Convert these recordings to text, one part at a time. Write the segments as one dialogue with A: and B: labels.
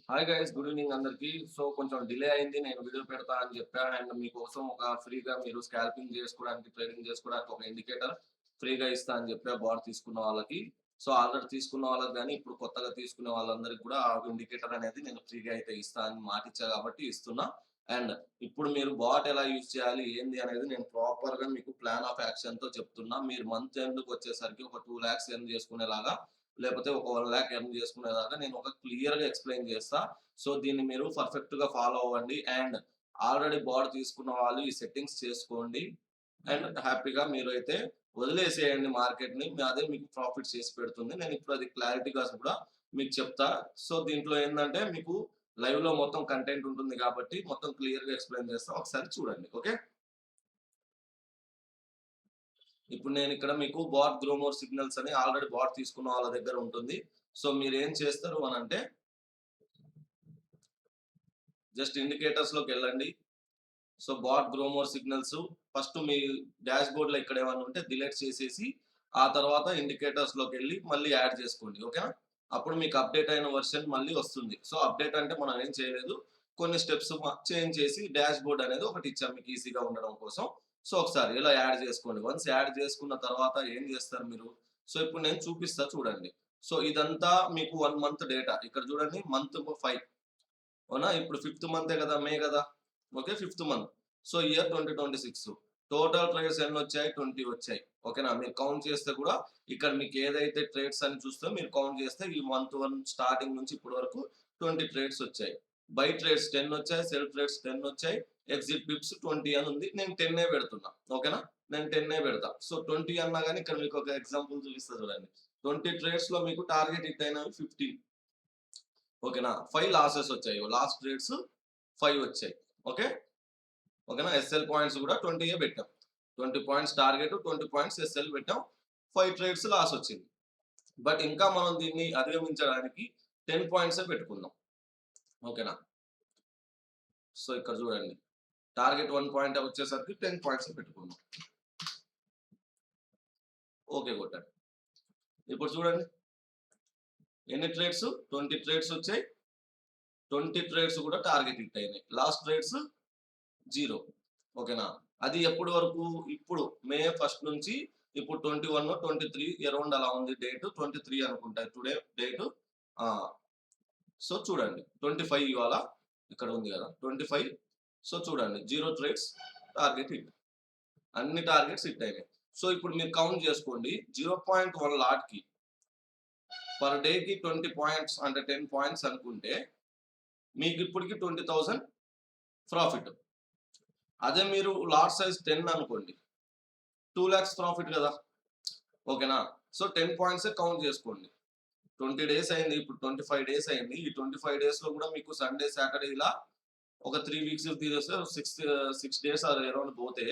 A: Hi guys, good evening అందరికి. So కొంచెం delay అయింది, నేను వీడియో పెడతా అని చెప్పాను. అండ్ మీకోసం ఒక ఫ్రీగా మీరు స్కాల్పింగ్ చేసుకోవడానికి, ట్రేడింగ్ చేసుకోవడానికి ఒక ఇండికేటర్ ఫ్రీగా ఇస్తా అని చెప్పా బాట్ తీసుకున్న వాళ్ళకి. సో ఆల్రెడీ తీసుకున్న వాళ్ళకి కానీ ఇప్పుడు కొత్తగా తీసుకునే వాళ్ళందరికీ కూడా ఆ ఇండికేటర్ అనేది నేను ఫ్రీగా అయితే ఇస్తా అని మాటిచ్చా కాబట్టి ఇస్తున్నా. అండ్ ఇప్పుడు మీరు బాట్ ఎలా యూజ్ చేయాలి ఏంది అనేది నేను ప్రాపర్ గా మీకు ప్లాన్ ఆఫ్ యాక్షన్ తో చెప్తున్నా. మీరు మంత్ ఎండ్కి వచ్చేసరికి ఒక 2 lakhs ఎర్న్ చేసుకునేలాగా, లేకపోతే ఒక 1 lakh ఎర్న్ చేసుకునేదాకా నేను ఒక క్లియర్‌గా ఎక్స్‌ప్లెయిన్ చేస్తా. సో దీన్ని మీరు పర్ఫెక్ట్‌గా ఫాలో అవ్వండి. అండ్ ఆల్రెడీ బాట్ తీసుకున్న వాళ్ళు ఈ సెట్టింగ్స్ చేసుకోండి. అండ్ హ్యాపీగా మీరైతే వదిలేసేయండి మార్కెట్‌ని. అదే మీకు ప్రాఫిట్ చేసి పెడుతుంది. నేను ఇప్పుడు అది క్లారిటీగా కూడా మీకు చెప్తా. సో దీంట్లో ఏందంటే మీకు లైవ్‌లో మొత్తం కంటెంట్ ఉంటుంది కాబట్టి మొత్తం క్లియర్‌గా ఎక్స్‌ప్లెయిన్ చేస్తా. ఒకసారి చూడండి. ఓకే. ఇప్పుడు నేను ఇక్కడ మీకు బాట్ గ్రోమోర్ సిగ్నల్స్ అని ఆల్రెడీ బాట్ తీసుకున్న వాళ్ళ దగ్గర ఉంటుంది. సో మీరేం చేస్తారు అనంటే జస్ట్ ఇండికేటర్స్ లోకెళ్ళండి. So bot Growmore signals first మీ డాష్ బోర్డ్‌లో ఇక్కడ ఏమన్నా ఉంటే డిలీట్ చేసేసి, ఆ తర్వాత ఇండికేటర్స్ లోకెళ్ళి మళ్ళీ యాడ్ చేసుకోండి. ఓకేనా? అప్పుడు మీకు అప్‌డేట్ అయిన వెర్షన్ మళ్ళీ వస్తుంది. సో అప్‌డేట్ అంటే మనం ఏం చేయలేదు. కొన్ని స్టెప్స్ చేంజ్ చేసి డాష్ బోర్డ్ అనేది ఒకటి ఇచ్చాం మీకు ఈజీగా ఉండడం కోసం. సో ఒకసారి ఇలా యాడ్ చేసుకోండి. వన్స్ యాడ్ చేసుకున్న తర్వాత ఏం చేస్తారు మీరు? సో ఇప్పుడు నేను చూపిస్తా చూడండి. సో ఇదంతా మీకు 1 మంత్ డేటా. ఇక్కడ చూడండి మంత్ 5. అవునా? ఇప్పుడు ఫిఫ్త్ మంతే కదా! మే కదా! Okay. Fifth month. So year 2026. Total trades ఎన్నొచ్చాయి? 20 వచ్చాయి. ఓకేనా? మీరు కౌంట్ చేస్తే కూడా ఇక్కడ మీకు ఏదైతే ట్రేడ్స్ అని చూస్తే మీరు కౌంట్ చేస్తే ఈ మంత్ 1 స్టార్టింగ్ నుంచి ఇప్పటి వరకు 20 ట్రేడ్స్ వచ్చాయి. బై ట్రేడ్స్ 10 వచ్చాయి. సెల్ ట్రేడ్స్ 10 వచ్చాయి. ఎగ్జిట్ పిప్స్ 20 అని ఉంది. నేను 10 పెడుతున్నా. ఓకేనా? నేను 10 పెడతా. సో 20 అన్నా గాని ఇక్కడ మీకు ఒక ఎగ్జాంపుల్ చూపిస్తా చూడండి. 20 ట్రేడ్స్‌లో మీకు టార్గెట్ హిట్ అయినవి 15. ఓకేనా? 5 లాసెస్ వచ్చాయి. లాస్ట్ ట్రేడ్స్ 5 వచ్చాయి. ఓకే. ఓకేనా? ఎస్ఎల్ పాయింట్స్ కూడా 20 పెట్టాం. 20 పాయింట్స్ టార్గెట్, 20 పాయింట్స్ ఎస్ఎల్ పెట్టాం. 5 ట్రేడ్స్ లాస్ వచ్చింది. బట్ ఇంకా మనం దీన్ని అధిగమించడానికి 10 పాయింట్సే పెట్టుకుందాం. ఓకేనా? సో ఇక్కడ చూడండి. టార్గెట్ 1 పాయింట్ వచ్చేసరికి 10 పాయింట్సే పెట్టుకుందాం. ఓకే కొట్టండి. ఇప్పుడు చూడండి. ఎన్ని ట్రేడ్స్? 20 ట్రేడ్స్ వచ్చాయి. 20 ట్రేడ్స్ కూడా టార్గెట్ హిట్ అయినాయి. Last trades 0. ఓకేనా? అది ఎప్పటి వరకు? ఇప్పుడు మే 1 నుంచి ఇప్పుడు 21, 23 అరౌండ్ అలా ఉంది డేట్. 23 అనుకుంటా టుడే డేట్. ఆ! సో చూడండి. 25 ఇవాళ ఇక్కడ ఉంది కదా! 25. సో చూడండి 0 ట్రేడ్స్ టార్గెట్ హిట్. అన్ని టార్గెట్స్ హిట్ అయినాయి. సో ఇప్పుడు మీరు కౌంట్ చేసుకోండి. 0.1 లాట్‌కి పర్ డేకి 20 పాయింట్స్ అంటే 10 పాయింట్స్ అనుకుంటే మీకు ఇప్పటికి 20,000 ప్రాఫిట్. అదే మీరు లాట్ సైజ్ 10 అనుకోండి. 2 lakhs ప్రాఫిట్ కదా! ఓకేనా? సో 10 పాయింట్సే కౌంట్ చేసుకోండి. 20 డేస్ అయింది. ఇప్పుడు 25 డేస్ అయింది. ఈ 25 డేస్‌లో కూడా మీకు సండే, సాటర్‌డే ఇలా ఒక 3 వీక్స్ తీసేస్తే 6 డేస్ ఆర్ అరౌండ్ పోతే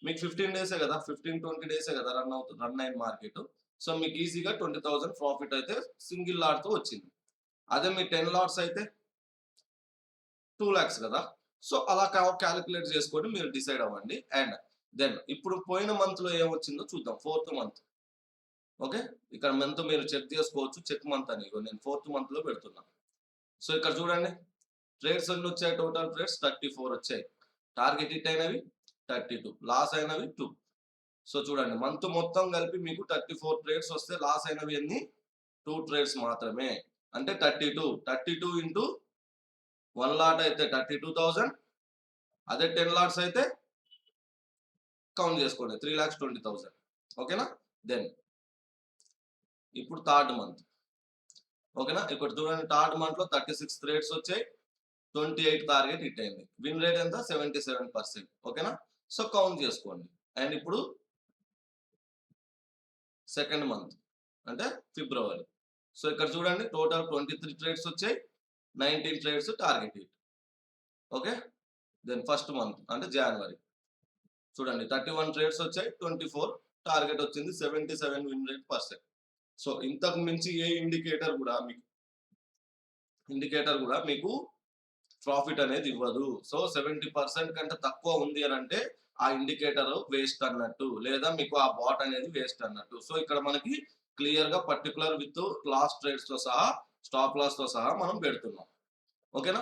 A: మీకు 15 డేసే కదా! 15, 20 డేసే కదా రన్ అయిన మార్కెట్. సో మీకు ఈజీగా 20,000 ప్రాఫిట్ అయితే సింగిల్ లాట్‌తో వచ్చింది. అదే మీ 10 లాట్స్ అయితే 2 lakhs కదా! సో అలా కాలిక్యులేట్ చేసుకొని మీరు డిసైడ్ అవ్వండి. అండ్ దెన్ ఇప్పుడు పోయిన మంత్‌లో ఏమొచ్చిందో చూద్దాం. Fourth month. ఓకే. ఇక్కడ మంత్ మీరు చెక్ చేసుకోవచ్చు. చెక్ మంత్ అని. ఇగో నేను ఫోర్త్ మంత్‌లో పెడుతున్నా. సో ఇక్కడ చూడండి. ట్రేడ్స్ ఎన్నొచ్చాయి? టోటల్ ట్రేడ్స్ 34 వచ్చాయి. టార్గెట్ హిట్ అయినవి 32. లాస్ అయినవి 2. సో చూడండి మంత్ మొత్తం కలిపి మీకు 34 ట్రేడ్స్ వస్తే లాస్ అయినవి ఎన్ని? 2 ట్రేడ్స్ మాత్రమే. అంటే 32. 32 ఇంటూ 1 లాట్ అయితే 32,000. అదే 10 లాట్స్ అయితే కౌంట్ చేసుకోండి. 3,20,000. ఓకేనా? దెన్ ఇప్పుడు థర్డ్ మంత్. ఓకేనా? ఇక్కడ చూడండి థర్డ్ మంత్‌లో 36 ట్రేడ్స్ వచ్చాయి. 28 టార్గెట్ హిట్ అయింది. విన్ రేట్ ఎంత? 77%. ఓకేనా? సో కౌంట్ చేసుకోండి. అండ్ ఇప్పుడు సెకండ్ మంత్ అంటే ఫిబ్రవరి. సో ఇక్కడ చూడండి టోటల్ 23 ట్రేడ్స్ వచ్చాయి. 19 trades target hit. Okay. Then first month అంటే జనవరి. చూడండి 31 ట్రేడ్స్ వచ్చాయి. 24 టార్గెట్ వచ్చింది. 77 విన్ రేట్ పర్సెంట్. సో ఇంతకు మించి ఏ ఇండికేటర్ కూడా మీకు ప్రాఫిట్ అనేది ఇవ్వదు. సో 70% కంటే తక్కువ ఉంది అనంటే ఆ ఇండికేటర్ వేస్ట్ అన్నట్టు. లేదా మీకు ఆ బాట్ అనేది వేస్ట్ అన్నట్టు. సో ఇక్కడ మనకి క్లియర్‌గా పర్టిక్యులర్ విత్ లాస్ట్ ట్రేడ్స్‌తో సహా, స్టాప్ లాస్‌తో సహా మనం పెడుతున్నాం. ఓకేనా?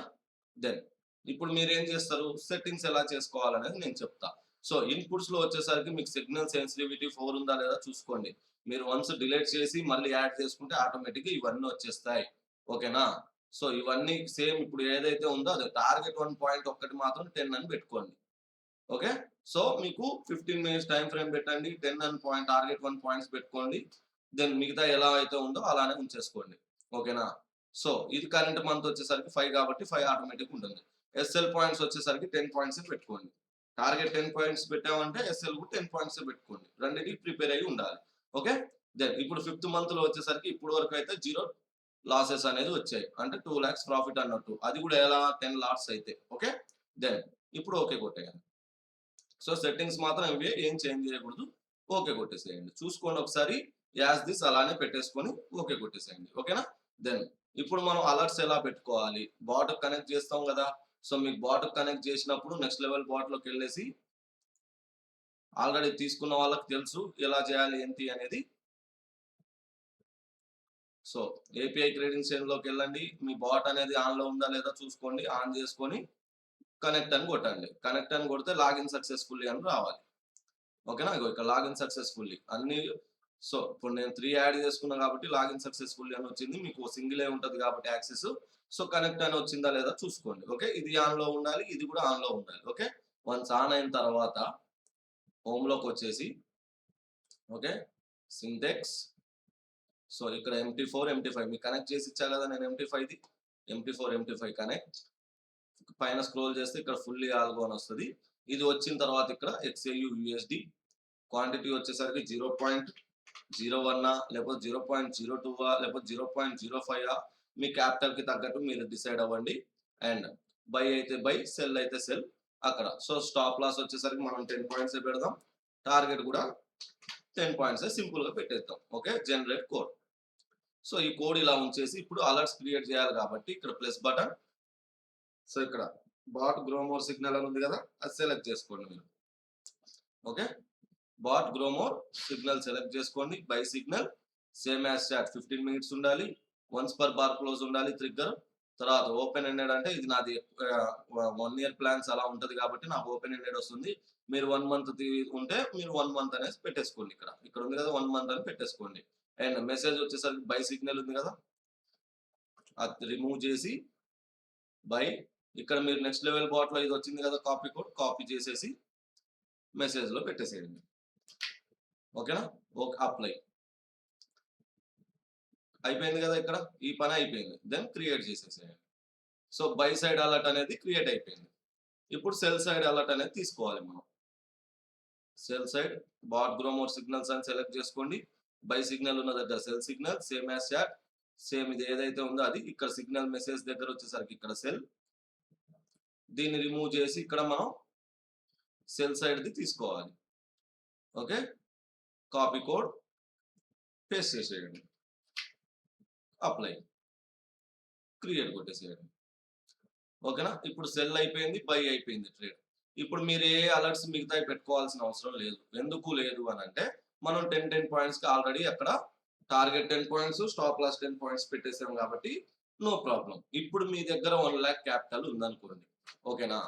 A: దెన్ ఇప్పుడు మీరేం చేస్తారు? సెట్టింగ్స్ ఎలా చేసుకోవాలనేది నేను చెప్తా. సో, ఇన్‌పుట్స్‌లో వచ్చేసరికి మీకు సిగ్నల్ సెన్సిటివిటీ 4 ఉందా లేదా చూసుకోండి. మీరు వన్స్ డిలీట్ చేసి మళ్ళీ యాడ్ చేసుకుంటే ఆటోమేటిక్‌గా ఇవన్నీ వచ్చేస్తాయి. ఓకేనా? సో, ఇవన్నీ సేమ్ ఇప్పుడు ఏదైతే ఉందో అది టార్గెట్ 1 పాయింట్ ఒక్కటి మాత్రం 10 అని పెట్టుకోండి. ఓకే. సో, మీకు 15 మినిట్స్ టైమ్ ఫ్రేమ్ పెట్టండి. 10 అని టార్గెట్ 1 పాయింట్స్ పెట్టుకోండి. దెన్ మిగతా ఎలా అయితే ఉందో అలానే ఉంచేసుకోండి. ఓకేనా? సో, ఇది కరెంట్ మంత్ వచ్చేసరికి 5 కాబట్టి 5 ఆటోమేటిక్‌గా ఉంటుంది. ఎస్ఎల్ పాయింట్స్ వచ్చేసరికి 10 పాయింట్సే పెట్టుకోండి. టార్గెట్ 10 పాయింట్స్ పెట్టామంటే ఎస్ఎల్ కూడా 10 పాయింట్సే పెట్టుకోండి. రెండిటికి ప్రిపేర్ అయ్యి ఉండాలి. ఓకే. దెన్ ఇప్పుడు ఫిఫ్త్ మంత్‌లో వచ్చేసరికి ఇప్పటి వరకు అయితే 0 లాసెస్ అనేది వచ్చాయి. అంటే 2,00,000 ప్రాఫిట్ అన్నట్టు. అది కూడా ఎలా 10 లాట్స్ అయితే. ఓకే. దెన్ ఇప్పుడు ఓకే కొట్టేయండి. సో, సెట్టింగ్స్ మాత్రం ఇవే ఏం చేంజ్ చేయకూడదు. ఓకే కొట్టేసేయండి. చూసుకోండి ఒకసారి యాస్ థిస్ అలానే పెట్టేసుకొని ఓకే కొట్టేసేయండి. ఓకేనా? దెన్ ఇప్పుడు మనం అలర్ట్స్ ఎలా పెట్టుకోవాలి? బాట్‌కి కనెక్ట్ చేస్తాం గదా! సో, మీకు బాట్‌కి కనెక్ట్ చేసినప్పుడు నెక్స్ట్ లెవెల్ బాట్‌లోకెళ్ళేసి ఆల్రెడీ తీసుకున్న వాళ్ళకి తెలుసు ఎలా చేయాలి ఏంటి అనేది. సో, ఏపీఐ క్రెడెన్షియల్‌లోకెళ్ళండి. మీ బాట్ అనేది ఆన్‌లో ఉందా లేదా చూసుకోండి. ఆన్ చేసుకొని కనెక్ట్ అని కొట్టండి. కనెక్ట్ అని కొడితే లాగిన్ సక్సెస్‌ఫుల్లీ అని రావాలి. ఓకేనా? ఇగో ఇక్కడ లాగిన్ సక్సెస్‌ఫుల్లీ అన్నీ. సో, ఇప్పుడు నేను 3 యాడ్ చేసుకున్నా కాబట్టి లాగిన్ సక్సెస్‌ఫుల్లీ అని వచ్చింది. మీకు సింగిలే ఉంటది కాబట్టి యాక్సెస్. సో, కనెక్ట్ అని వచ్చిందా లేదా చూసుకోండి. ఓకే. ఇది ఆన్‌లో ఉండాలి. ఇది కూడా ఆన్‌లో ఉండాలి. ఓకే. వన్స్ ఆన్ అయిన తర్వాత హోమ్‌లోకొచ్చేసి ఓకే. సింటెక్స్. సో, ఇక్కడ ఎంటీ4 మీకు కనెక్ట్ చేసి ఇచ్చా కదా నేను ఎంటీ5ది. ఎంటీ4 కనెక్ట్. పైన స్క్రోల్ చేస్తే ఇక్కడ ఫుల్లీ ఆల్గో అని వస్తది. ఇది వచ్చిన తర్వాత ఇక్కడ ఎక్స్ఏయూ యూఎస్‌డి క్వాంటిటీ వచ్చేసరికి 0.01 లేకపోతే 0.02 లేకపోతే 0.05 మీ క్యాపిటల్‌కి తగ్గట్టు మీరు డిసైడ్ అవ్వండి. అండ్ బై అయితే బై, సెల్ అయితే సెల్ అక్కడ. సో, స్టాప్ లాస్ వచ్చేసరికి మనం 10 పాయింట్సే పెడదాం. టార్గెట్ కూడా 10 పాయింట్సే సింపుల్‌గా పెట్టేద్దాం. ఓకే. Generate code. సో, ఈ కోడ్ ఇలా ఉంచేసి ఇప్పుడు అలర్ట్స్ క్రియేట్ చేయాలి కాబట్టి ఇక్కడ ప్లస్ బటన్. సో, ఇక్కడ బాట్ గ్రోమోర్ సిగ్నల్ అని ఉంది కదా! అది సెలెక్ట్ చేసుకోండి మీరు. Okay. Bot Growmore signal select చేసుకోండి. Buy signal same as chart 15 minutes ఉండాలి. వన్స్ పర్ బార్ క్లోజ్ ఉండాలి ట్రిగ్గర్. తర్వాత ఓపెన్ ఎండెడ్ అంటే ఇది నాది 1 ఇయర్ ప్లాన్స్ అలా ఉంటది కాబట్టి నాకు ఓపెన్ ఎండెడ్ వస్తుంది. మీరు 1 మంత్ ఉంటే మీరు 1 మంత్ అనేసి పెట్టేసుకోండి ఇక్కడ. ఇక్కడ ఉంది కదా 1 మంత్ అని పెట్టేసుకోండి. అండ్ మెసేజ్ వచ్చేసరికి బై సిగ్నల్ ఉంది కదా! అది రిమూవ్ చేసి బై ఇక్కడ మీరు నెక్స్ట్ లెవెల్ బాట్‌లో ఇది వచ్చింది కదా కాపీ కోడ్ కాపీ చేసేసి మెసేజ్‌లో పెట్టేసేయండి. ఓకేనా? ఓకే. అప్లై. అయిపోయింది కదా ఇక్కడ. ఈ పని అయిపోయింది. దెన్ క్రియేట్ చేసేసేయండి. సో, బై సైడ్ అలర్ట్ అనేది క్రియేట్ అయిపోయింది. ఇప్పుడు సెల్ సైడ్ అలర్ట్ అనేది తీసుకోవాలి మనం. Sell side bot Growmore signals అని సెలెక్ట్ చేసుకోండి. బై సిగ్నల్ ఉన్న దగ్గర sell signal same as chart. Same ఇది ఏదైతే ఉందో అది. ఇక్కడ సిగ్నల్ మెసేజ్ దగ్గర వచ్చేసరికి ఇక్కడ సెల్. దీన్ని రిమూవ్ చేసి ఇక్కడ మనం సెల్ సైడ్‌ది తీసుకోవాలి. ఓకే. కాపీ కోడ్ పేస్ట్ చేసేయండి. అప్లై. క్రియేట్ కొట్టేసేయండి. ఓకేనా? ఇప్పుడు సెల్ అయిపోయింది. బై అయిపోయింది ట్రేడ్. ఇప్పుడు మీరు ఏ అలర్ట్స్ మిగతాయి పెట్టుకోవాల్సిన అవసరం లేదు. ఎందుకు లేదు అనంటే మనం 10 పాయింట్స్‌కి ఆల్రెడీ అక్కడ target 10 points, stop loss 10 points పెట్టేసాం కాబట్టి నో ప్రాబ్లమ్. ఇప్పుడు మీ దగ్గర 1,00,000 క్యాపిటల్ ఉందనుకోండి. ఓకేనా?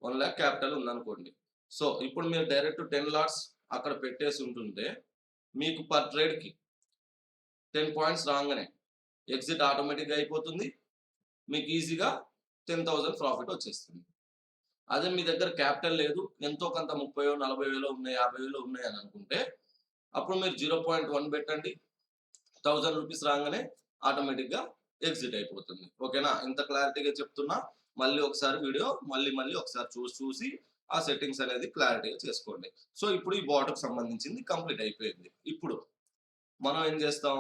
A: 1,00,000 క్యాపిటల్ ఉందనుకోండి. సో, ఇప్పుడు మీరు డైరెక్ట్ 10 లాట్స్ అక్కడ పెట్టేసి ఉంటుంటే మీకు పర్ ట్రేడ్‌కి 10 పాయింట్స్ రాంగానే ఎగ్జిట్ ఆటోమేటిక్‌గా అయిపోతుంది. మీకు ఈజీగా 10,000 ప్రాఫిట్ వచ్చేస్తుంది. అదే మీ దగ్గర క్యాపిటల్ లేదు. ఎంతో కొంత 30 40,000 ఉన్నాయి, 50,000 ఉన్నాయి అని అనుకుంటే అప్పుడు మీరు 0.1 పెట్టండి. రూ. 1,000 రాంగానే ఆటోమేటిక్‌గా ఎగ్జిట్ అయిపోతుంది. ఓకేనా? ఇంత క్లారిటీగా చెప్తున్నా. మళ్ళీ ఒకసారి వీడియో మళ్ళీ ఒకసారి చూసి ఆ సెట్టింగ్స్ అనేది క్లారిటీగా చేసుకోండి. సో, ఇప్పుడు ఈ బాట్‌కి సంబంధించింది కంప్లీట్ అయిపోయింది. ఇప్పుడు మనం ఏం చేస్తాం?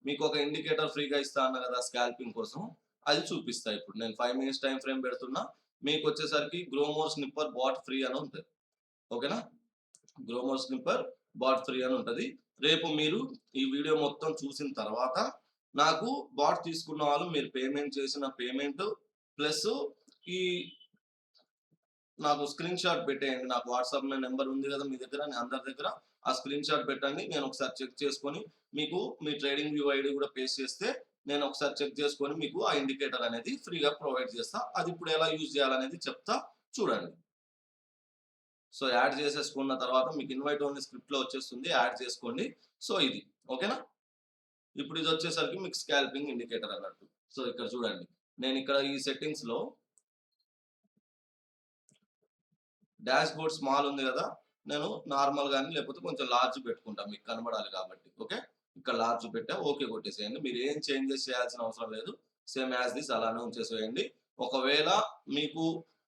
A: మీకు ఒక ఇండికేటర్ ఫ్రీగా ఇస్తా అన్నా కదా! స్కాల్పింగ్ కోసం. అది చూపిస్తా ఇప్పుడు. నేను 5 మినిట్స్ టైమ్ ఫ్రేమ్ పెడుతున్నా. మీకొచ్చేసరికి గ్రోమోర్ స్నిప్పర్ బాట్ ఫ్రీ అని ఉంటది. ఓకేనా? గ్రోమోర్ స్నిప్పర్ బాట్ ఫ్రీ అని ఉంటది. రేపు మీరు ఈ వీడియో మొత్తం చూసిన తర్వాత నాకు బాట్ తీసుకున్న వాళ్ళు మీరు పేమెంట్ చేసిన పేమెంట్ ప్లస్ ఈ నాకు స్క్రీన్ షాట్ పెట్టేయండి. నాకు వాట్సాప్ నంబర్ ఉంది కదా మీ దగ్గర అందరి దగ్గర. ఆ స్క్రీన్ షాట్ పెట్టండి. నేను ఒకసారి చెక్ చేసుకొని మీకు మీ ట్రేడింగ్ వ్యూ ఐడీ కూడా పేస్ట్ చేస్తే నేను ఒకసారి చెక్ చేసుకొని మీకు ఆ ఇండికేటర్ అనేది ఫ్రీగా ప్రొవైడ్ చేస్తా. అది ఇప్పుడు ఎలా యూజ్ చేయాలనేది చెప్తా చూడండి. సో యాడ్ చేసేసుకున్న తర్వాత మీకు ఇన్వైట్ ఓన్లీ స్క్రిప్ట్‌లో వచ్చేస్తుంది. యాడ్ చేసుకోండి. సో ఇది ఓకేనా? ఇప్పుడు ఇది వచ్చేసరికి మీకు స్కాల్పింగ్ ఇండికేటర్ అన్నట్టు. సో ఇక్కడ చూడండి. నేను ఇక్కడ ఈ సెట్టింగ్స్‌లో డాష్‌బోర్డ్ స్మాల్ ఉంది కదా! నేను నార్మల్ గాని లేకపోతే కొంచెం లార్జ్ పెట్టుకుంటా మీకు కనబడాలి కాబట్టి. ఓకే. ఇక్కడ లార్జ్ పెట్టా. ఓకే కొట్టేసేయండి. మీరు ఏం చేంజెస్ చేయాల్సిన అవసరం లేదు. సేమ్ యాస్ దిస్ అలానే ఉంచేసేయండి. ఒకవేళ మీకు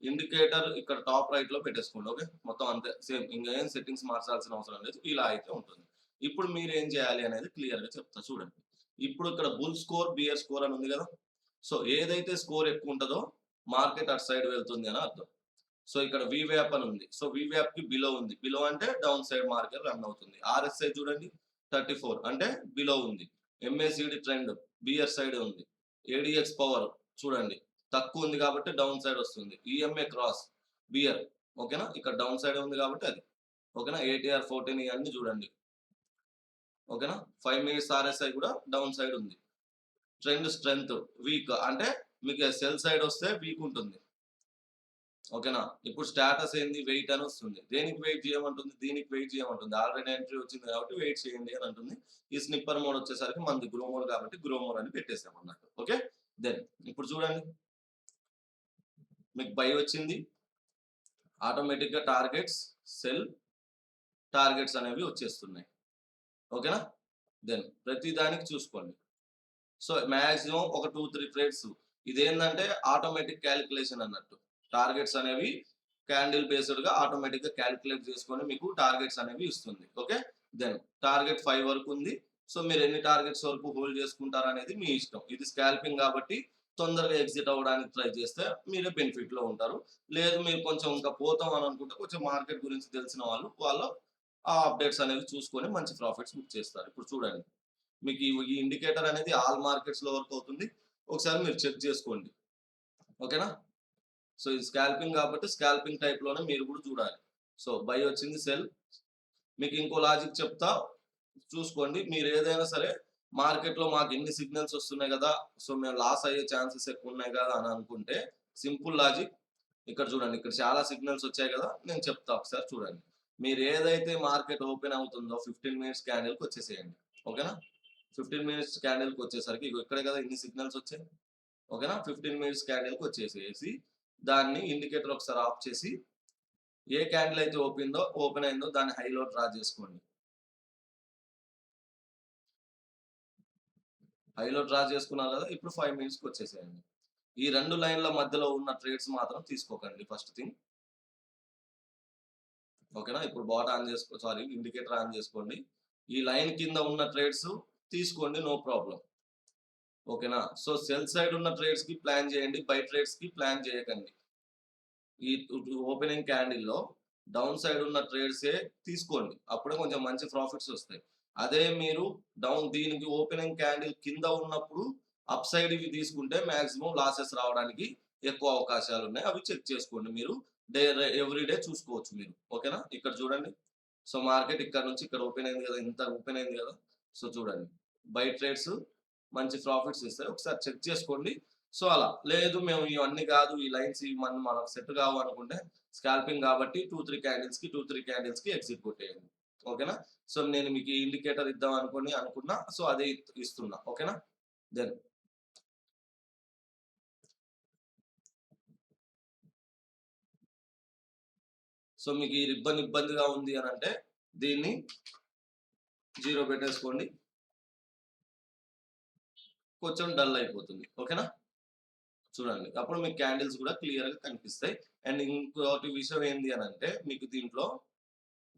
A: ఇండికేటర్ ఇక్కడ టాప్ రైట్‌లో పెట్టేసుకోండి. ఓకే. మొత్తం అంతే సేమ్ ఇంకేం సెట్టింగ్స్ మార్చాల్సిన అవసరం లేదు. ఇలా అయితే ఉంటుంది. ఇప్పుడు మీరేం చేయాలి అనేది క్లియర్‌గా చెప్తా చూడండి. ఇప్పుడు ఇక్కడ బుల్ స్కోర్, బియర్ స్కోర్ అని ఉంది కదా! సో ఏదైతే స్కోర్ ఎక్కువ ఉంటదో మార్కెట్ అటు సైడ్ వెళ్తుంది అని అర్థం. సో ఇక్కడ వీవ్యాప్ అని ఉంది. సో వీవ్యాప్ కి బిలో ఉంది. బిలో అంటే డౌన్ సైడ్ మార్కెట్ రన్ అవుతుంది. ఆర్ఎస్ఐ చూడండి 34 అంటే బిలో ఉంది. ఎంఏసిడి ట్రెండ్ బియర్ సైడ్ ఉంది. ఏడిఎక్స్ పవర్ చూడండి తక్కువ ఉంది కాబట్టి డౌన్ సైడ్ వస్తుంది. ఈఎంఏ క్రాస్ బియర్ ఓకేనా? ఇక్కడ డౌన్ సైడ్ ఉంది కాబట్టి అది ఓకేనా? ఏటీఆర్ 14 ఇవన్నీ చూడండి ఓకేనా? 5 మినిట్స్ ఆర్ఎస్ఐ కూడా డౌన్ సైడ్ ఉంది. ట్రెండ్ స్ట్రెంగ్త్ వీక్ అంటే మీకు సెల్ సైడ్ వస్తే వీక్ ఉంటుంది. ఓకేనా? ఇప్పుడు స్టేటస్ ఏంది? వెయిట్ అని వస్తుంది. దేనికి వెయిట్ చేయమంటుంది? దీనికి వెయిట్ చేయమంటుంది. ఆల్రెడీ ఎంట్రీ వచ్చింది కాబట్టి వెయిట్ చేయండి అని అంటుంది. ఈ స్నిప్పర్ మోడ్ వచ్చేసరికి మనది గ్రో మోడ్ కాబట్టి గ్రో మోడ్ అని పెట్టేసాం అన్నట్టు. ఓకే. దెన్ ఇప్పుడు చూడండి మీకు బై వచ్చింది. ఆటోమేటిక్‌గా టార్గెట్స్, సెల్, టార్గెట్స్ అనేవి వచ్చేస్తున్నాయి. ఓకేనా? దెన్ ప్రతి దానికి చూసుకోండి. సో మాక్సిమం ఒక 2, 3 ట్రేడ్స్ ఇదేందంటే ఆటోమేటిక్ కాలిక్యులేషన్ అన్నట్టు. టార్గెట్స్ అనేవి క్యాండిల్ బేస్డ్‌గా ఆటోమేటిక్‌గా కాలిక్యులేట్ చేసుకొని మీకు టార్గెట్స్ అనేవి ఇస్తుంది. ఓకే. దెన్ టార్గెట్ 5 వరకు ఉంది. సో మీరు ఎన్ని టార్గెట్స్ వరకు హోల్డ్ చేసుకుంటారనేది మీ ఇష్టం. ఇది స్కాల్పింగ్ కాబట్టి తొందరగా ఎగ్జిట్ అవ్వడానికి ట్రై చేస్తే మీరే బెనిఫిట్‌లో ఉంటారు. లేదు మీరు కొంచెం ఇంకా పోతాం అని అనుకుంటే కొంచెం మార్కెట్ గురించి తెలిసిన వాళ్ళు ఆ అప్డేట్స్ అనేవి చూసుకొని మంచి ప్రాఫిట్స్ బుక్ చేస్తారు. ఇప్పుడు చూడండి. మీకు ఈ ఇండికేటర్ అనేది ఆల్ మార్కెట్స్‌లో వర్క్ అవుతుంది. ఒకసారి మీరు చెక్ చేసుకోండి. ఓకేనా? సో ఇది స్కాల్పింగ్ కాబట్టి స్కాల్పింగ్ టైప్‌లోనే మీరు కూడా చూడాలి. సో బై వచ్చింది సెల్. మీకు ఇంకో లాజిక్ చెప్తా చూసుకోండి. మీరు ఏదైనా సరే మార్కెట్‌లో మాకు ఇన్ని సిగ్నల్స్ వస్తున్నాయి కదా! సో మేము లాస్ అయ్యే ఛాన్సెస్ ఎక్కువ ఉన్నాయి కదా! అని అనుకుంటే సింపుల్ లాజిక్ ఇక్కడ చూడండి. ఇక్కడ చాలా సిగ్నల్స్ వచ్చాయి కదా! నేను చెప్తా ఒకసారి చూడండి. మీరు ఏదైతే మార్కెట్ ఓపెన్ అవుతుందో 15 మినిట్స్ క్యాండిల్‌కి వచ్చేసేయండి. ఓకేనా? 15 మినిట్స్ క్యాండిల్‌కి వచ్చేసరికి ఇగో ఇక్కడే కదా ఇన్ని సిగ్నల్స్ వచ్చాయి. ఓకేనా? 15 మినిట్స్ క్యాండిల్‌కి వచ్చేసేసి దాన్ని ఇండికేటర్ ఒకసారి ఆఫ్ చేసి ఏ క్యాండిల్ అయితే ఓపెన్ అయిందో దాన్ని హైలో డ్రా చేసుకోండి. హైలో డ్రా చేసుకున్నారు కదా! ఇప్పుడు 5 మినిట్స్‌కి వచ్చేసేయండి. ఈ 2 లైన్‌ల మధ్యలో ఉన్న ట్రేడ్స్ మాత్రం తీసుకోకండి ఫస్ట్ థింగ్. ఓకేనా? ఇప్పుడు bot on sorry indicator on చేసుకోండి. ఈ లైన్ కింద ఉన్న ట్రేడ్స్ తీసుకోండి నో ప్రాబ్లమ్. ఓకేనా? సో సెల్ సైడ్ ఉన్న ట్రేడ్స్‌కి ప్లాన్ చేయండి. బై ట్రేడ్స్‌కి ప్లాన్ చేయకండి. ఈ ఓపెనింగ్ క్యాండిల్‌లో డౌన్ సైడ్ ఉన్న ట్రేడ్సే తీసుకోండి. అప్పుడే కొంచెం మంచి ప్రాఫిట్స్ వస్తాయి. అదే మీరు దీనికి ఓపెనింగ్ క్యాండిల్ కింద ఉన్నప్పుడు అప్ సైడ్ ఇవి తీసుకుంటే మాక్సిమం లాసెస్ రావడానికి ఎక్కువ అవకాశాలున్నాయి. అవి చెక్ చేసుకోండి మీరు. ఎవ్రీ డే చూసుకోవచ్చు మీరు. ఓకేనా? ఇక్కడ చూడండి. సో మార్కెట్ ఇక్కడ నుంచి ఇక్కడ ఓపెన్ అయింది కదా! ఇంత ఓపెన్ అయింది కదా! సో చూడండి. బై ట్రేడ్స్ మంచి ప్రాఫిట్స్ ఇస్తాయి. ఒకసారి చెక్ చేసుకోండి. సో అలా. లేదు మేము ఇవన్నీ కాదు. ఈ లైన్స్ ఇవి మనకు సెట్ కావు అనుకుంటే స్కాల్పింగ్ కాబట్టి 2, 3 క్యాండిల్స్‌కి ఎగ్జిట్ కొట్టేయండి. ఓకేనా? సో నేను మీకు ఈ ఇండికేటర్ ఇద్దాం అనుకున్నా. సో అదే ఇస్తున్నా. ఓకేనా? దెన్ సో మీకు ఈ ఇబ్బందిగా ఉంది అనంటే దీన్ని 0 పెట్టేసుకోండి. కొంచెం డల్ అయిపోతుంది. ఓకేనా? చూడండి. అప్పుడు మీకు క్యాండిల్స్ కూడా క్లియర్‌గా కనిపిస్తాయి. అండ్ ఇంకోటి విషయం ఏంది అనంటే మీకు దీంట్లో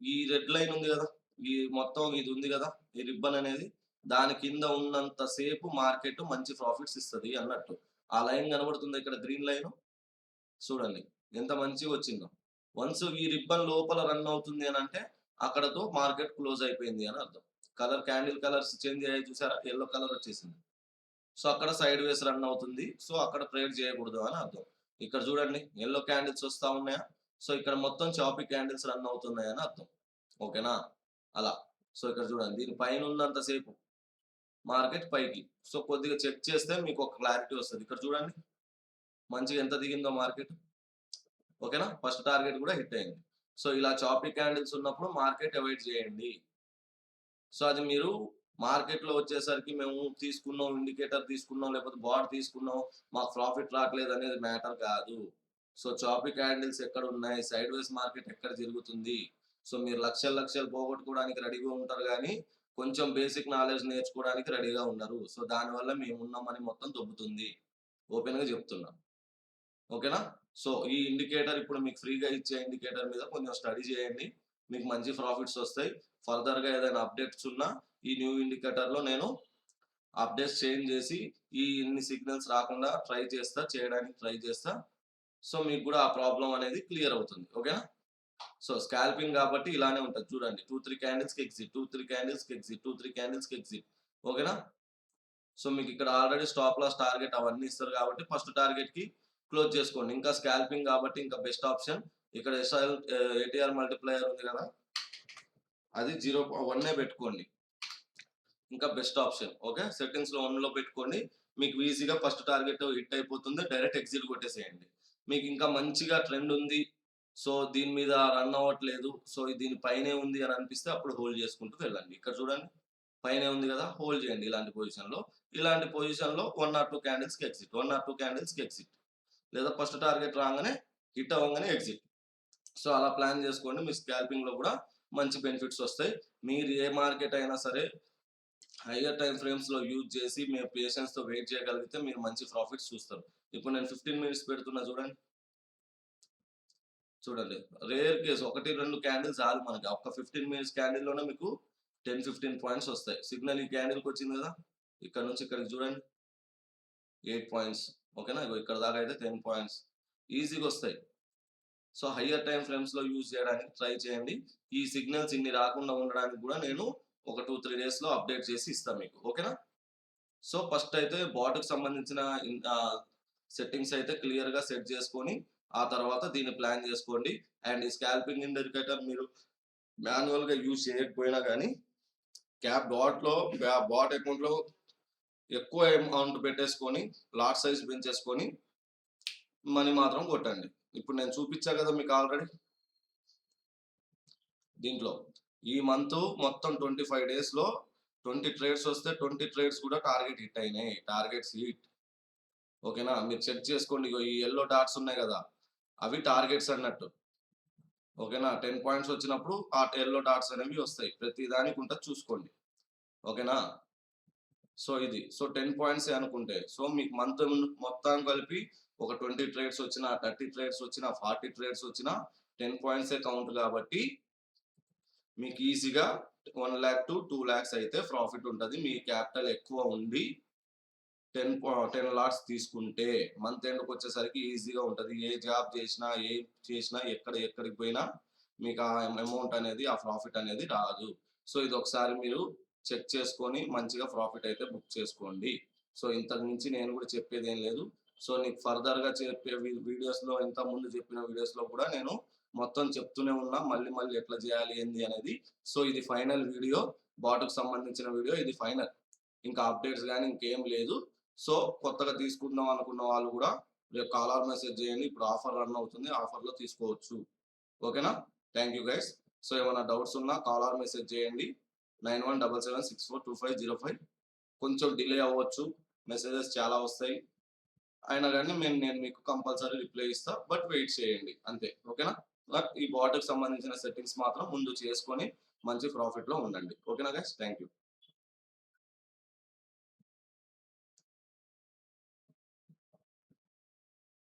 A: ఈ రెడ్ లైన్ ఉంది గదా! ఈ మొత్తం ఇది ఉంది గదా! ఈ రిబ్బన్ అనేది దాని కింద ఉన్నంత సేపు మార్కెట్ మంచి ప్రాఫిట్స్ ఇస్తది అన్నట్టు. ఆ లైన్ కనబడుతుందా ఇక్కడ గ్రీన్ లైను? చూడండి. ఎంత మంచిగొచ్చిందో. వన్స్ ఈ రిబ్బన్ లోపల రన్ అవుతుంది అనంటే అక్కడతో మార్కెట్ క్లోజ్ అయిపోయింది అని అర్థం. క్యాండిల్ కలర్స్ చేంజ్ అయ్యాయి చూసారా? యెల్లో కలర్ వచ్చేసింది. సో, అక్కడ సైడ్ వేస్ రన్ అవుతుంది. సో, అక్కడ ట్రేడ్ చేయకూడదు అని అర్థం. ఇక్కడ చూడండి యెల్లో క్యాండిల్స్ వస్తా ఉన్నాయా? సో, ఇక్కడ మొత్తం చాపీ క్యాండిల్స్ రన్ అవుతున్నాయని అర్థం. ఓకేనా? అలా. సో, ఇక్కడ చూడండి దీని పైన ఉన్నంత సేపు మార్కెట్ పైకి. సో కొద్దిగా చెక్ చేస్తే మీకు ఒక క్లారిటీ వస్తది. ఇక్కడ చూడండి మంచిగా ఎంత దిగిందో మార్కెట్. ఓకేనా? ఫస్ట్ టార్గెట్ కూడా హిట్ అయింది. సో ఇలా చాపీ క్యాండిల్స్ ఉన్నప్పుడు మార్కెట్ అవాయిడ్ చేయండి. సో అది మీరు మార్కెట్‌లో వచ్చేసరికి మేము తీసుకున్నాం, ఇండికేటర్ తీసుకున్నాం, లేకపోతే బాట్ తీసుకున్నాం, మాకు ప్రాఫిట్ రావట్లేదు అనేది మ్యాటర్ కాదు. సో చాపీ క్యాండిల్స్ ఎక్కడున్నాయి? సైడ్‌వేస్ మార్కెట్ ఎక్కడ జరుగుతుంది? సో మీరు లక్షలు లక్షలు పోగొట్టుకోవడానికి రెడీగా ఉంటారు గానీ, కొంచెం బేసిక్ నాలెడ్జ్ నేర్చుకోవడానికి రెడీగా ఉండరు. సో దానివల్ల మేమున్న మనీ మొత్తం దొబ్బుతుంది. ఓపెన్‌గా చెప్తున్నా. ఓకేనా? సో ఈ ఇండికేటర్ ఇప్పుడు మీకు ఫ్రీగా ఇచ్చే ఇండికేటర్ మీద కొంచెం స్టడీ చేయండి. మీకు మంచి ప్రాఫిట్స్ వస్తాయి. ఫర్దర్‌గా ఏదైనా అప్డేట్స్ ఉన్నా ఈ న్యూ ఇండికేటర్‌లో నేను అప్డేట్స్ చేంజ్ చేసి ఈ ఇన్ని సిగ్నల్స్ రాకుండా చేయడానికి ట్రై చేస్తా. సో మీకు కూడా ఆ ప్రాబ్లమ్ అనేది క్లియర్ అవుతుంది. ఓకేనా? సో స్కాల్పింగ్ కాబట్టి ఇలానే ఉంటది చూడండి. 2, 3 క్యాండిల్స్‌కి ఎగ్జిట్, 2, 3 క్యాండిల్స్‌కి ఎగ్జిట్, 2, 3 క్యాండిల్స్‌కి ఎగ్జిట్. ఓకేనా? సో మీకు ఇక్కడ ఆల్రెడీ స్టాప్ లాస్ టార్గెట్ అవన్నీ ఇస్తారు కాబట్టి ఫస్ట్ టార్గెట్‌కి క్లోజ్ చేసుకోండి. ఇంకా స్కాల్పింగ్ కాబట్టి ఇంకా బెస్ట్ ఆప్షన్ ఇక్కడ ఏటీఆర్ మల్టిప్లైయర్ ఉంది కదా! అది 1 పెట్టుకోండి. ఇంకా బెస్ట్ ఆప్షన్. ఓకే. సెట్టింగ్స్‌లో 1లో పెట్టుకోండి. మీకు ఈజీగా ఫస్ట్ టార్గెట్ హిట్ అయిపోతుంది. డైరెక్ట్ ఎగ్జిట్ కొట్టేసేయండి. మీకు ఇంకా మంచిగా ట్రెండ్ ఉంది. సో దీని మీద రన్ అవ్వట్లేదు. సో దీని పైనే ఉంది అని అనిపిస్తే అప్పుడు హోల్డ్ చేసుకుంటూ వెళ్ళండి. ఇక్కడ చూడండి. పైనే ఉంది కదా! హోల్డ్ చేయండి ఇలాంటి పొజిషన్‌లో. ఇలాంటి పొజిషన్‌లో 1 ఆర్ 2 క్యాండిల్స్‌కి ఎగ్జిట్. 1 ఆర్ 2 క్యాండిల్స్‌కి ఎగ్జిట్. లేదా ఫస్ట్ టార్గెట్ రాంగానే హిట్ అవ్వంగానే ఎగ్జిట్. సో అలా ప్లాన్ చేసుకోండి. మీ స్కాల్పింగ్‌లో కూడా మంచి బెనిఫిట్స్ వస్తాయి. మీరు ఏ మార్కెట్ అయినా సరే హైయర్ టైమ్ ఫ్రేమ్స్‌లో యూజ్ చేసి మీరు పేషెన్స్‌తో వెయిట్ చేయగలిగితే మీరు మంచి ప్రాఫిట్స్ చూస్తారు. ఇప్పుడు నేను 15 మినిట్స్ పెడుతున్నా చూడండి. చూడండి. రేర్ కేస్ 1, 2 క్యాండిల్స్ చాలు మనకి. ఒక్క 15 మినిట్స్ క్యాండిల్‌లోనే మీకు 10, 15 పాయింట్స్ వస్తాయి. సిగ్నల్ ఈ క్యాండిల్‌కొచ్చింది కదా! ఇక్కడ నుంచి ఇక్కడికి చూడండి. 8 పాయింట్స్. ఓకేనా? ఇగో ఇక్కడ దాకా అయితే 10 పాయింట్స్. ఈజీగా వస్తాయి. సో హైయర్ టైమ్ ఫ్రేమ్స్‌లో యూజ్ చేయడానికి ట్రై చేయండి. ఈ సిగ్నల్స్ ఇన్ని రాకుండా ఉండడానికి కూడా నేను ఒక 2, 3 డేస్‌లో అప్డేట్ చేసి ఇస్తా మీకు. ఓకేనా? సో ఫస్ట్ అయితే బాట్‌కి సంబంధించిన సెట్టింగ్స్ అయితే క్లియర్‌గా సెట్ చేసుకొని, ఆ తర్వాత దీన్ని ప్లాన్ చేసుకోండి. అండ్ ఈ స్కాల్పింగ్ ఇండికేటర్ మీరు మాన్యువల్‌గా యూజ్ చేయకపోయినా గానీ, బాట్ అకౌంట్‌లో ఎక్కువ అమౌంట్ పెట్టేసుకొని, లాట్ సైజ్ పెంచేసుకొని, మనీ మాత్రం కొట్టండి. ఇప్పుడు నేను చూపిచ్చా కదా మీకు ఆల్రెడీ. దీంట్లో ఈ మంత్ మొత్తం 25 డేస్‌లో 20 ట్రేడ్స్ వస్తే 20 ట్రేడ్స్ కూడా టార్గెట్ హిట్ అయినాయి. Targets hit. ఓకేనా? మీరు చెక్ చేసుకోండి. ఇగో ఈ యెల్లో డాట్స్ ఉన్నాయి గదా! అవి టార్గెట్స్ అన్నట్టు. ఓకేనా? 10 పాయింట్స్ వచ్చినప్పుడు ఆ యెల్లో డాట్స్ అనేవి వస్తాయి. ప్రతి దానికి ఉంటది చూసుకోండి. ఓకేనా? సో ఇది. సో 10 పాయింట్సే అనుకుంటే, సో మీకు మంత్ మొత్తం కలిపి ఒక 20 ట్రేడ్స్ వచ్చినా, 30 ట్రేడ్స్ వచ్చినా, 40 ట్రేడ్స్ వచ్చినా 10 పాయింట్సే కౌంట్ కాబట్టి మీకు ఈజీగా 1,00,000-2,00,000 అయితే ప్రాఫిట్ ఉంటది. మీ క్యాపిటల్ ఎక్కువ ఉండి 10 లాట్స్ తీసుకుంటే మంత్ ఎండ్‌కొచ్చేసరికి ఈజీగా ఉంటది. ఏ జాబ్ చేసినా, ఏం చేసినా, ఎక్కడికి పోయినా మీకు ఆ అమౌంట్ అనేది, ఆ ప్రాఫిట్ అనేది రాదు. సో ఇదొకసారి మీరు చెక్ చేసుకొని మంచిగా ప్రాఫిట్ అయితే బుక్ చేసుకోండి. సో ఇంతకు మించి నేను కూడా చెప్పేదేం లేదు. సో నీకు ఫర్దర్‌గా చెప్పే వీడియోస్‌లో ఇంతకుముందు చెప్పిన వీడియోస్‌లో కూడా నేను మొత్తం చెప్తూనే ఉన్నా. మళ్ళీ మళ్ళీ ఎట్లా చేయాలి ఏంది అనేది. సో ఇది ఫైనల్ వీడియో. బాట్‌కి సంబంధించిన వీడియో ఇది ఫైనల్. ఇంకా అప్డేట్స్ గాని ఇంకేం లేదు. సో కొత్తగా తీసుకుందాం అనుకున్న వాళ్ళు కూడా రేపు కాలర్ మెసేజ్ చేయండి. ఇప్పుడు ఆఫర్ రన్ అవుతుంది. ఆఫర్‌లో తీసుకోవచ్చు. ఓకేనా? Thank you guys. సో ఏమైనా డౌట్స్ ఉన్నా కాలర్ మెసేజ్ చేయండి. 9177642505. కొంచెం డిలే అవ్వచ్చు. మెసేజెస్ చాలా వస్తాయి. అయినా గాని నేను మీకు కంపల్సరీ రిప్లై ఇస్తా. బట్ వెయిట్ చేయండి అంతే. ఓకేనా? బట్ ఈ బాట్‌కి సంబంధించిన సెట్టింగ్స్ మాత్రం ముందు చేసుకొని మంచి ప్రాఫిట్‌లో ఉండండి. ఓకేనా గైస్? Thank you.